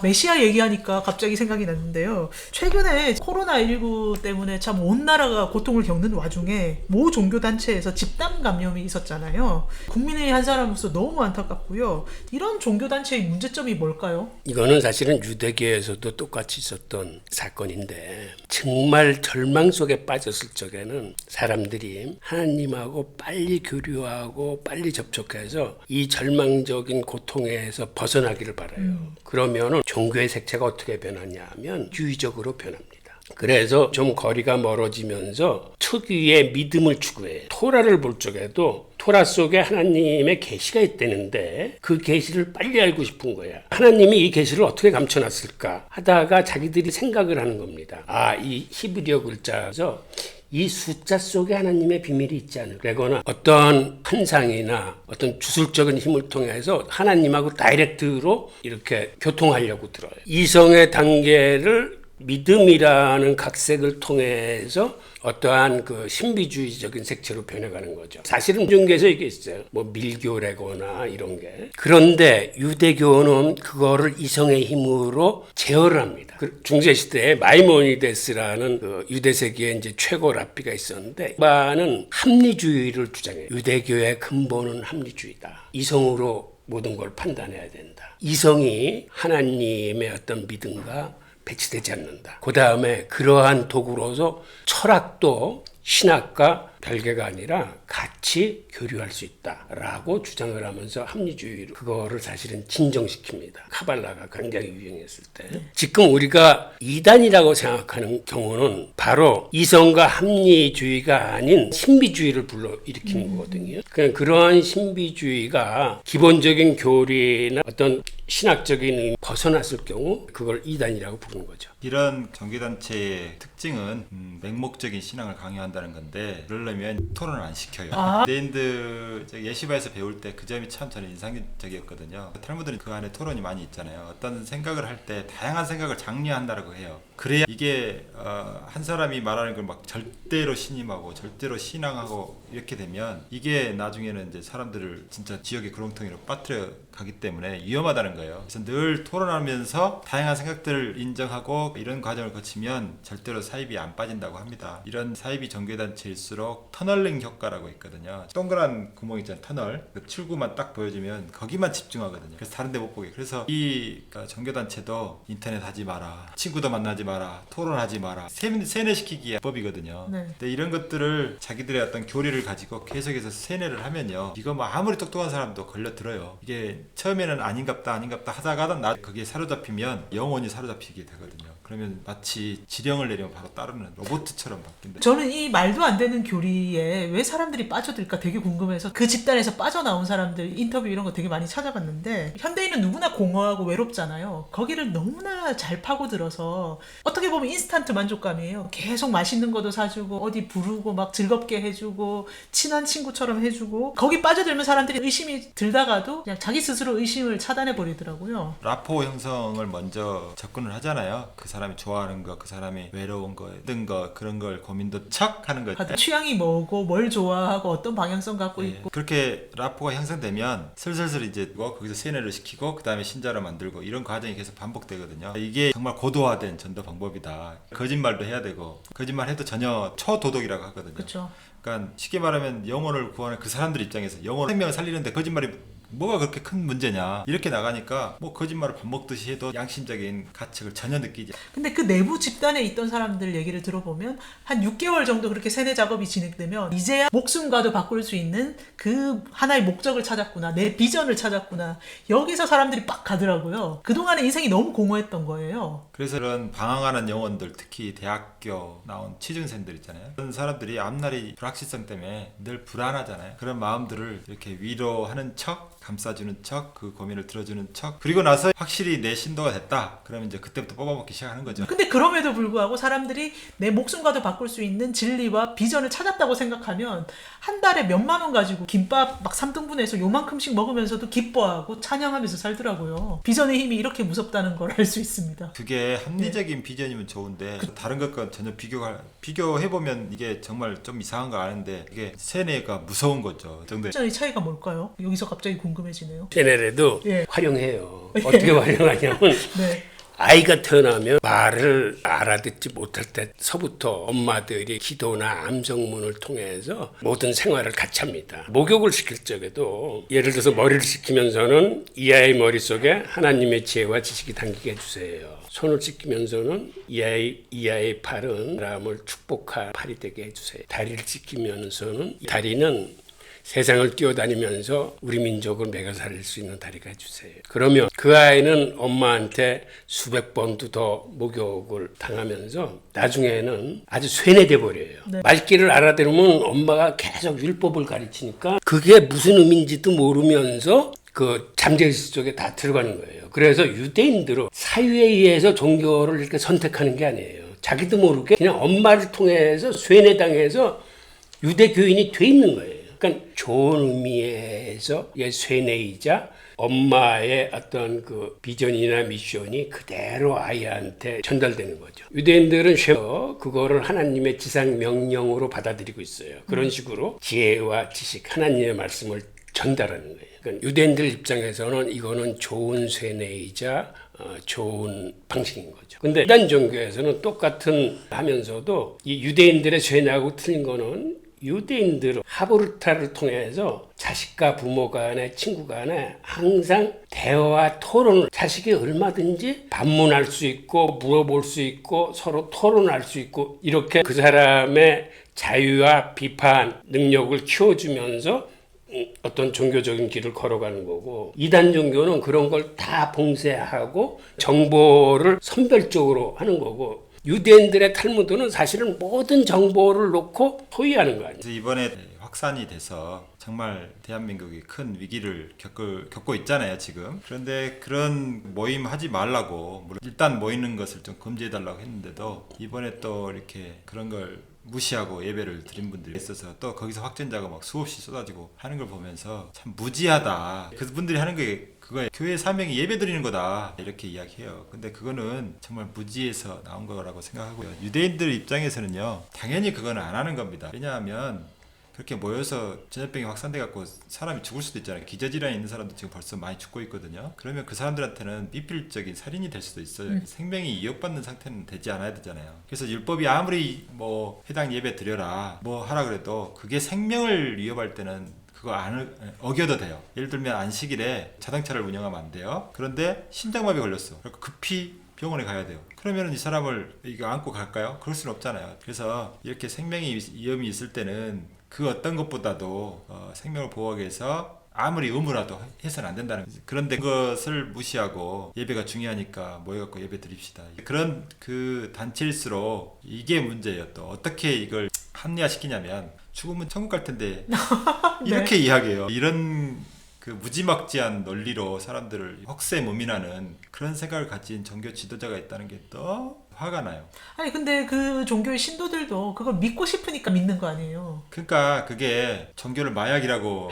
메시아 얘기하니까 갑자기 생각이 났는데요. 최근에 코로나19 때문에 참 온 나라가 고통을 겪는 와중에 모 종교단체에서 집단 감염이 있었잖아요. 국민의 한 사람으로서 너무 안타깝고요. 이런 종교단체의 문제점이 뭘까요? 이거는 사실은 유대교에서도 똑같이 있었던 사건인데, 정말 절망 속에 빠졌을 적에는 사람들이 하나님하고 빨리 교류하고 빨리 접촉해서 이 절망적인 고통에서 벗어나기를 바라요. 그러면은 종교의 색채가 어떻게 변하냐 하면 유의적으로 변합니다. 그래서 좀 거리가 멀어지면서 특유의 믿음을 추구해요. 토라를 볼 적에도 토라 속에 하나님의 계시가 있다는데 그 계시를 빨리 알고 싶은 거야. 하나님이 이 계시를 어떻게 감춰놨을까 하다가 자기들이 생각을 하는 겁니다. 이 히브리어 글자에서 이 숫자 속에 하나님의 비밀이 있지 않을까, 어떤 환상이나 어떤 주술적인 힘을 통해서 하나님하고 다이렉트로 이렇게 교통하려고 들어요. 이성의 단계를 믿음이라는 각색을 통해서 어떠한 그 신비주의적인 색채로 변해가는 거죠. 사실은 종교에서 이게 있어요. 밀교래거나 이런 게. 그런데 유대교는 그거를 이성의 힘으로 제어를 합니다. 중세시대에 마이모니데스라는 그 유대세계의 이제 최고 랍비가 있었는데, 그는 합리주의를 주장해요. 유대교의 근본은 합리주의다. 이성으로 모든 걸 판단해야 된다. 이성이 하나님의 어떤 믿음과 배치되지 않는다. 그 다음에 그러한 도구로서 철학도 신학과 별개가 아니라 같이 교류할 수 있다라고 주장을 하면서 합리주의로 그거를 사실은 진정시킵니다. 카발라가 굉장히 유행했을 때. 지금 우리가 이단이라고 생각하는 경우는 바로 이성과 합리주의가 아닌 신비주의를 불러일으키는 거거든요. 그러한 신비주의가 기본적인 교리나 어떤 신학적인 의미 벗어났을 경우 그걸 이단이라고 부르는 거죠. 이런 종교단체의 특징은 맹목적인 신앙을 강요한다는 건데, 그러려면 토론을 안 시켜요. 유대인들 예시바에서 배울 때 그 점이 참 저는 인상적이었거든요. 탈무드는 그 안에 토론이 많이 있잖아요. 어떤 생각을 할 때 다양한 생각을 장려한다고 해요. 그래야 이게 한 사람이 말하는 걸 막 절대로 신임하고 절대로 신앙하고 이렇게 되면 이게 나중에는 이제 사람들을 진짜 지역의 구렁텅이로 빠뜨려 가기 때문에 위험하다는 거예요. 그래서 늘 토론하면서 다양한 생각들을 인정하고 이런 과정을 거치면 절대로 사이비 안 빠진다고 합니다. 이런 사이비 종교단체일수록 터널링 효과라고 있거든요. 동그란 구멍 있잖아요. 터널. 그 출구만 딱 보여주면 거기만 집중하거든요. 그래서 다른 데 못 보게. 그래서 이 종교단체도 인터넷 하지 마라, 친구도 만나지 마라, 토론하지 마라, 세뇌시키기의 법이거든요. 네. 근데 이런 것들을 자기들의 어떤 교리를 가지고 계속해서 세뇌를 하면요, 이거 뭐 아무리 똑똑한 사람도 걸려들어요. 이게 처음에는 아닌갑다 하다가 거기에 사로잡히면 영원히 사로잡히게 되거든요. 그러면 마치 지령을 내리면 바로 따르는 로봇처럼 바뀐다. 저는 이 말도 안 되는 교리에 왜 사람들이 빠져들까 되게 궁금해서 그 집단에서 빠져나온 사람들 인터뷰 이런 거 되게 많이 찾아봤는데, 현대인은 누구나 공허하고 외롭잖아요. 거기를 너무나 잘 파고들어서 어떻게 보면 인스턴트 만족감이에요. 계속 맛있는 것도 사주고 어디 부르고 막 즐겁게 해주고 친한 친구처럼 해주고, 거기 빠져들면 사람들이 의심이 들다가도 그냥 자기 스스로 의심을 차단해버리더라고요. 라포 형성을 먼저 접근을 하잖아요. 그 사람이 좋아하는 거, 그 사람이 외로운 거, 힘든 거, 그런 걸 고민도 척 하는 거죠. 취향이 뭐고 뭘 좋아하고 어떤 방향성 갖고 있고. 그렇게 라포가 형성되면 슬슬 이제 거기서 세뇌를 시키고 그 다음에 신자로 만들고 이런 과정이 계속 반복되거든요. 이게 정말 고도화된 전도 방법이다. 거짓말도 해야 되고, 거짓말해도 전혀 초도덕이라고 하거든요. 그렇죠. 그러니까 쉽게 말하면 영혼을 구하는 그 사람들 입장에서 생명을 살리는데 거짓말이 뭐가 그렇게 큰 문제냐, 이렇게 나가니까 뭐 거짓말을 밥 먹듯이 해도 양심적인 가책을 전혀 느끼지. 근데 그 내부 집단에 있던 사람들 얘기를 들어보면 한 6개월 정도 그렇게 세뇌 작업이 진행되면 이제야 목숨과도 바꿀 수 있는 그 하나의 목적을 찾았구나, 내 비전을 찾았구나, 여기서 사람들이 빡 가더라고요. 그동안에 인생이 너무 공허했던 거예요. 그래서 그런 방황하는 영혼들, 특히 대학교 나온 취준생들 있잖아요. 그런 사람들이 앞날이 불확실성 때문에 늘 불안하잖아요. 그런 마음들을 이렇게 위로하는 척, 감싸주는 척, 그 고민을 들어주는 척, 그리고 나서 확실히 내 신도가 됐다, 그러면 이제 그때부터 뽑아먹기 시작하는 거죠. 근데 그럼에도 불구하고 사람들이 내 목숨과도 바꿀 수 있는 진리와 비전을 찾았다고 생각하면 한 달에 몇만 원 가지고 김밥 막 3등분해서 요만큼씩 먹으면서도 기뻐하고 찬양하면서 살더라고요. 비전의 힘이 이렇게 무섭다는 걸 알 수 있습니다. 그게 합리적인 비전이면 좋은데 다른 것과 전혀 비교해보면 이게 정말 좀 이상한 거 아는데, 이게 세뇌가 무서운 거죠. 비전의 차이가 뭘까요? 여기서 갑자기 궁금해요. 궁금해지네요. 쟤네라도 예. 활용해요. 어떻게 활용하냐면 네. 아이가 태어나면 말을 알아듣지 못할 때서부터 엄마들이 기도나 암성문을 통해서 모든 생활을 같이 합니다. 목욕을 시킬 적에도 예를 들어서 머리를 씻기면서는 이 아이 머릿속에 하나님의 지혜와 지식이 담기게 해주세요. 손을 씻기면서는 이 아이의 팔은 사람을 축복할 팔이 되게 해주세요. 다리를 씻기면서는 다리는 세상을 뛰어다니면서 우리 민족을 매겨 살릴 수 있는 다리가 해주세요. 그러면 그 아이는 엄마한테 수백 번도 더 목욕을 당하면서 나중에는 아주 쇠뇌돼 버려요. 네. 말귀를 알아들으면 엄마가 계속 율법을 가르치니까 그게 무슨 의미인지도 모르면서 그 잠재의식 속에 다 들어가는 거예요. 그래서 유대인들은 사유에 의해서 종교를 이렇게 선택하는 게 아니에요. 자기도 모르게 그냥 엄마를 통해서 쇠뇌당해서 유대교인이 돼 있는 거예요. 그러니까 좋은 의미에서 쇠뇌이자 엄마의 어떤 그 비전이나 미션이 그대로 아이한테 전달되는 거죠. 유대인들은 그거를 하나님의 지상 명령으로 받아들이고 있어요. 그런 식으로 지혜와 지식, 하나님의 말씀을 전달하는 거예요. 그러니까 유대인들 입장에서는 이거는 좋은 쇠뇌이자 좋은 방식인 거죠. 근데 이단 종교에서는 똑같은 하면서도 이 유대인들의 쇠뇌하고 틀린 거는 유대인들은 하브르타를 통해서 자식과 부모 간에 친구 간에 항상 대화와 토론을 자식이 얼마든지 반문할 수 있고 물어볼 수 있고 서로 토론할 수 있고 이렇게 그 사람의 자유와 비판 능력을 키워주면서 어떤 종교적인 길을 걸어가는 거고 이단 종교는 그런 걸 다 봉쇄하고 정보를 선별적으로 하는 거고 유대인들의 탈무드는 사실은 모든 정보를 놓고 소유하는 거 아니에요. 이번에 확산이 돼서 정말 대한민국이 큰 위기를 겪고 있잖아요 지금. 그런데 그런 모임 하지 말라고 물론 일단 모이는 것을 좀 금지해달라고 했는데도 이번에 또 이렇게 그런 걸 무시하고 예배를 드린 분들이 있어서 또 거기서 확진자가 막 수없이 쏟아지고 하는 걸 보면서 참 무지하다. 그 분들이 하는 게 그거에 교회 사명이 예배 드리는 거다 이렇게 이야기해요. 근데 그거는 정말 무지에서 나온 거라고 생각하고요. 유대인들 입장에서는요 당연히 그거는 안 하는 겁니다. 왜냐하면 그렇게 모여서 전염병이 확산돼 갖고 사람이 죽을 수도 있잖아요. 기저질환이 있는 사람도 지금 벌써 많이 죽고 있거든요. 그러면 그 사람들한테는 미필적인 살인이 될 수도 있어요. 생명이 위협받는 상태는 되지 않아야 되잖아요. 그래서 율법이 아무리 뭐 해당 예배 드려라 뭐 하라 그래도 그게 생명을 위협할 때는 그거 안 어겨도 돼요. 예를 들면 안식일에 자동차를 운영하면 안 돼요. 그런데 심장마비 걸렸어. 그러니까 급히 병원에 가야 돼요. 그러면 이 사람을 이거 안고 갈까요? 그럴 수는 없잖아요. 그래서 이렇게 생명이 위험이 있을 때는 그 어떤 것보다도 생명을 보호하기 위해서 아무리 의무라도 해서는 안 된다는 거지. 그런데 그것을 무시하고 예배가 중요하니까 모여갖고 예배 드립시다. 그런 그 단체일수록 이게 문제예요. 또 어떻게 이걸 합리화시키냐면 죽으면 천국 갈 텐데 이렇게 이야기해요. 이런 그 무지막지한 논리로 사람들을 혹세무민하는 그런 생각을 가진 종교 지도자가 있다는 게 또 화가 나요. 아니 근데 그 종교의 신도들도 그걸 믿고 싶으니까 믿는 거 아니에요. 그러니까 그게 종교를 마약이라고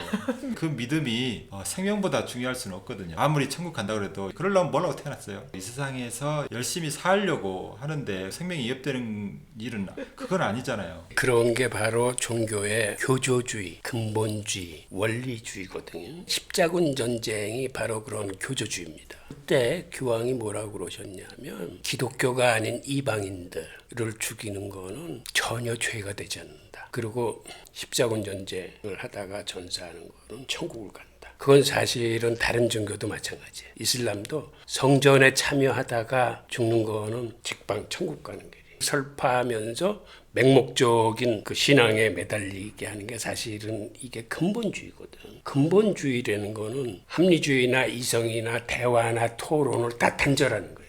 그 믿음이 생명보다 중요할 수는 없거든요. 아무리 천국 간다고 해도 그러려면 뭐라고 태어났어요. 이 세상에서 열심히 살려고 하는데 생명이 위협되는 일은 그건 아니잖아요. 그런 게 바로 종교의 교조주의, 근본주의, 원리주의거든요. 십자군 전쟁이 바로 그런 교조주의입니다. 그때 교황이 뭐라고 그러셨냐면 기독교가 아닌 이방인들을 죽이는 거는 전혀 죄가 되지 않는다. 그리고 십자군 전쟁을 하다가 전사하는 거는 천국을 간다. 그건 사실은 다른 종교도 마찬가지예요. 이슬람도 성전에 참여하다가 죽는 거는 직방 천국 가는 길이에요. 설파하면서 맹목적인 그 신앙에 매달리게 하는 게 사실은 이게 근본주의거든. 근본주의라는 거는 합리주의나 이성이나 대화나 토론을 다 단절하는 거예요.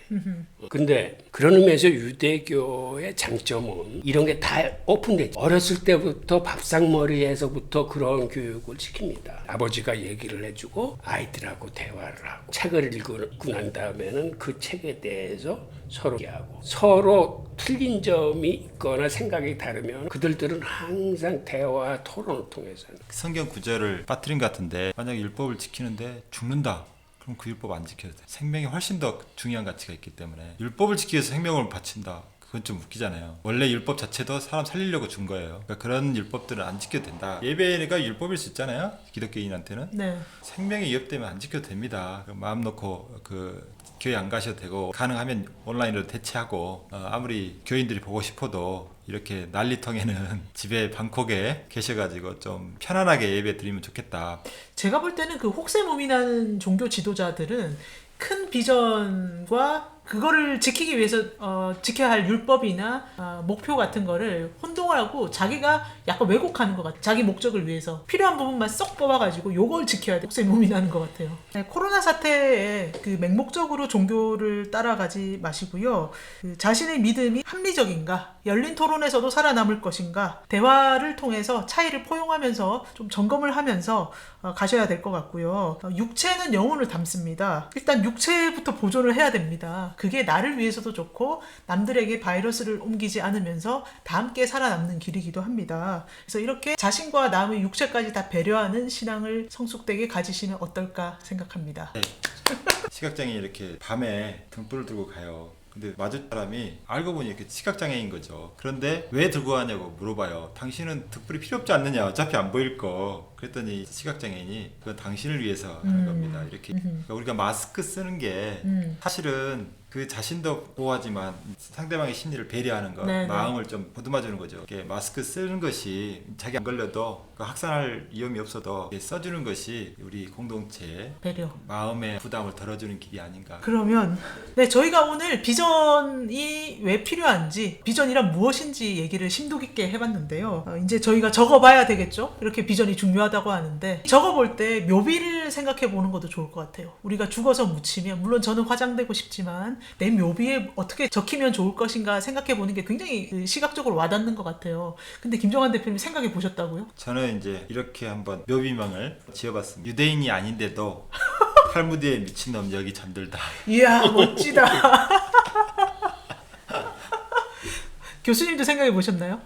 근데 그런 의미에서 유대교의 장점은 이런 게 다 오픈되지. 어렸을 때부터 밥상머리에서부터 그런 교육을 시킵니다. 아버지가 얘기를 해주고 아이들하고 대화를 하고 책을 읽고 난 다음에는 그 책에 대해서 서로 얘기하고 서로 틀린 점이 있거나 생각이 다르면 그들은 항상 대화 토론을 통해서 성경 구절을 빠뜨린 것 같은데 만약에 율법을 지키는데 죽는다. 그럼 그 율법 안 지켜도 돼. 생명이 훨씬 더 중요한 가치가 있기 때문에 율법을 지키기 위해서 생명을 바친다. 그건 좀 웃기잖아요. 원래 율법 자체도 사람 살리려고 준 거예요. 그러니까 그런 율법들은 안 지켜도 된다. 예배가 율법일 수 있잖아요. 기독교인한테는. 네. 생명이 위협되면 안 지켜도 됩니다. 마음 놓고 교회 안 가셔도 되고, 가능하면 온라인으로 대체하고, 아무리 교인들이 보고 싶어도 이렇게 난리통에는 집에 방콕에 계셔가지고 좀 편안하게 예배 드리면 좋겠다. 제가 볼 때는 그 혹세무민한 종교 지도자들은 큰 비전과 그거를 지키기 위해서 지켜야 할 율법이나 목표 같은 거를 혼동하고 자기가 약간 왜곡하는 것 같아요. 자기 목적을 위해서 필요한 부분만 쏙 뽑아가지고 요걸 지켜야 돼. 혹세무민하는 것 같아요. 네, 코로나 사태에 그 맹목적으로 종교를 따라가지 마시고요. 그 자신의 믿음이 합리적인가, 열린 토론에서도 살아남을 것인가, 대화를 통해서 차이를 포용하면서 좀 점검을 하면서 가셔야 될 것 같고요. 육체는 영혼을 담습니다. 일단 육체부터 보존을 해야 됩니다. 그게 나를 위해서도 좋고 남들에게 바이러스를 옮기지 않으면서 다 함께 살아남는 길이기도 합니다. 그래서 이렇게 자신과 남의 육체까지 다 배려하는 신앙을 성숙되게 가지시면 어떨까 생각합니다. 네. 시각장애인 이렇게 밤에 등불을 들고 가요. 근데 마주 사람이 알고 보니 이렇게 시각장애인 거죠. 그런데 왜 들고 가냐고 물어봐요. 당신은 등불이 필요 없지 않느냐, 어차피 안 보일 거. 그랬더니 시각장애인이 그건 당신을 위해서 하는 겁니다. 이렇게 그러니까 우리가 마스크 쓰는 게 사실은 그 자신도 보호하지만 상대방의 심리를 배려하는 것, 네네. 마음을 좀 보듬어주는 거죠. 이렇게 마스크 쓰는 것이 자기 안 걸려도 확산할 위험이 없어도 써주는 것이 우리 공동체의 배려. 마음의 부담을 덜어주는 길이 아닌가. 그러면 네, 저희가 오늘 비전이 왜 필요한지, 비전이란 무엇인지 얘기를 심도 깊게 해봤는데요. 이제 저희가 적어봐야 되겠죠? 이렇게 비전이 중요하다고 하는데 적어볼 때 묘비를 생각해보는 것도 좋을 것 같아요. 우리가 죽어서 묻히면, 물론 저는 화장되고 싶지만 내 묘비에 어떻게 적히면 좋을 것인가 생각해보는 게 굉장히 시각적으로 와닿는 것 같아요. 근데 김정환 대표님 생각해 보셨다고요? 저는 이제 이렇게 한번 묘비명을 지어봤습니다. 유대인이 아닌데도 탈무드에 미친놈 여기 잠들다. 이야, 멋지다. 교수님도 생각해 보셨나요?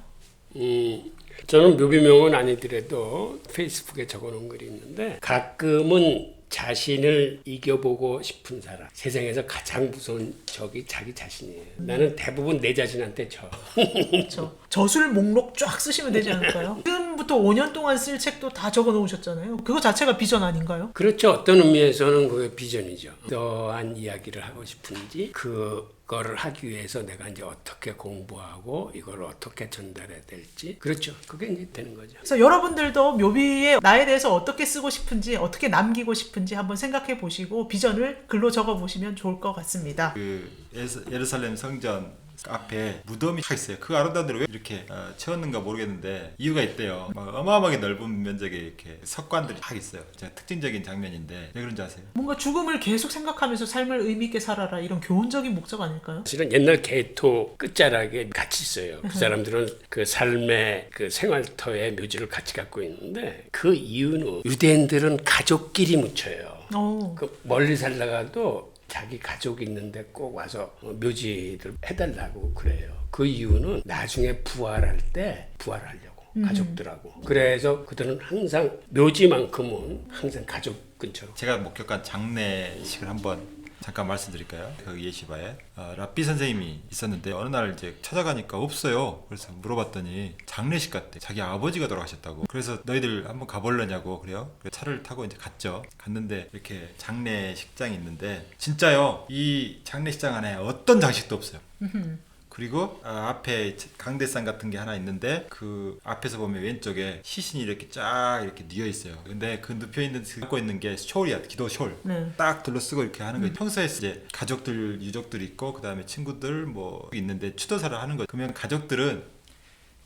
저는 묘비명은 아니더라도 페이스북에 적어놓은 글이 있는데 가끔은 자신을 이겨보고 싶은 사람, 세상에서 가장 무서운 적이 자기 자신이에요. 나는 대부분 내 자신한테 져. 그렇죠. 저술 목록 쫙 쓰시면 되지 않을까요? 지금부터 5년 동안 쓸 책도 다 적어 놓으셨잖아요. 그거 자체가 비전 아닌가요? 그렇죠. 어떤 의미에서는 그게 비전이죠. 어떠한 이야기를 하고 싶은지 그거를 하기 위해서 내가 이제 어떻게 공부하고 이걸 어떻게 전달해야 될지, 그렇죠. 그게 이제 되는 거죠. 그래서 여러분들도 묘비에 나에 대해서 어떻게 쓰고 싶은지, 어떻게 남기고 싶은지 한번 생각해 보시고 비전을 글로 적어 보시면 좋을 것 같습니다. 그 예루살렘 성전 앞에 무덤이 다 있어요. 그 아름다운 데를 왜 이렇게 채웠는가 모르겠는데 이유가 있대요. 막 어마어마하게 넓은 면적에 이렇게 석관들이 다 있어요. 제가 특징적인 장면인데 왜 그런지 아세요? 뭔가 죽음을 계속 생각하면서 삶을 의미 있게 살아라, 이런 교훈적인 목적 아닐까요? 사실은 옛날 개토 끝자락에 같이 있어요. 그 사람들은 그 삶의 그 생활터의 묘지를 같이 갖고 있는데 그 이유는 유대인들은 가족끼리 묻혀요. 그 멀리 살다가도 자기 가족이 있는데 꼭 와서 묘지를 해달라고 그래요. 그 이유는 나중에 부활할 때 부활하려고 가족들하고. 그래서 그들은 항상 묘지만큼은 항상 가족 근처로. 제가 목격한 장례식을 한번 잠깐 말씀드릴까요? 그 예시바에 랍비 선생님이 있었는데 어느 날 이제 찾아가니까 없어요. 그래서 물어봤더니 장례식 갔대. 자기 아버지가 돌아가셨다고. 그래서 너희들 한번 가볼려냐고 그래요. 그래서 차를 타고 이제 갔죠. 갔는데 이렇게 장례식장이 있는데 진짜요. 이 장례식장 안에 어떤 장식도 없어요. 그리고 앞에 강대상 같은 게 하나 있는데 그 앞에서 보면 왼쪽에 시신이 이렇게 쫙 이렇게 뉘어 있어요. 근데 그 눕혀 있는 갖고 있는 게 숄이야, 기도 숄. 네. 딱 둘러쓰고 이렇게 하는 거예요. 평소에 이제 가족들, 유족들 있고 그 다음에 친구들 뭐 있는데 추도사를 하는 거예요. 그러면 가족들은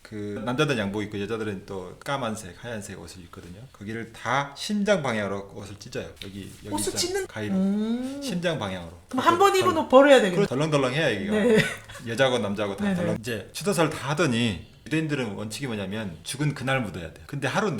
그 남자들은 양복 입고 여자들은 또 까만색, 하얀색 옷을 입거든요. 거기를 다 심장 방향으로 옷을 찢어요. 여기 옷을 있잖아. 찢는? 가위로 심장 방향으로. 그럼 한 번 입은 옷 버려야 되겠네. 덜렁덜렁해야 여기가. 네. 여자고 남자고 다 네네. 덜렁. 이제 추도사를 다 하더니 유대인들은 원칙이 뭐냐면 죽은 그날 묻어야 돼. 근데 하루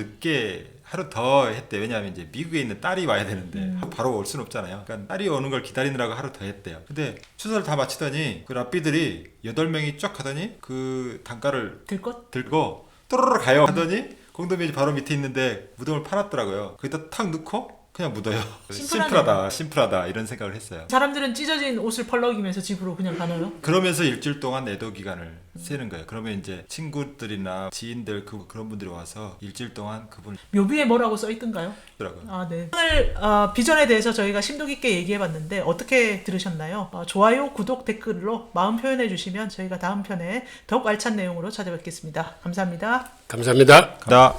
더 했대. 왜냐하면 이제 미국에 있는 딸이 와야 되는데 바로 올 수는 없잖아요. 그러니까 딸이 오는 걸 기다리느라고 하루 더 했대요. 근데 추도사를 다 마치더니 그 랍비들이 8명이 쫙 하더니 그 단가를 들고 또르르 가요 하더니 공동묘지 바로 밑에 있는데 무덤을 팔았더라고요. 거기다 탁 넣고 그냥 묻어요. 심플하네요. 심플하다 이런 생각을 했어요. 사람들은 찢어진 옷을 펄럭이면서 집으로 그냥 가나요? 그러면서 일주일 동안 애도 기간을 세는 거예요. 그러면 이제 친구들이나 지인들 그런 분들이 와서 일주일 동안 그분을 묘비에 뭐라고 써 있던가요? 더라고요. 아, 네. 오늘 비전에 대해서 저희가 심도 깊게 얘기해봤는데 어떻게 들으셨나요? 좋아요, 구독, 댓글로 마음 표현해 주시면 저희가 다음 편에 더욱 알찬 내용으로 찾아뵙겠습니다. 감사합니다. 감사합니다. 나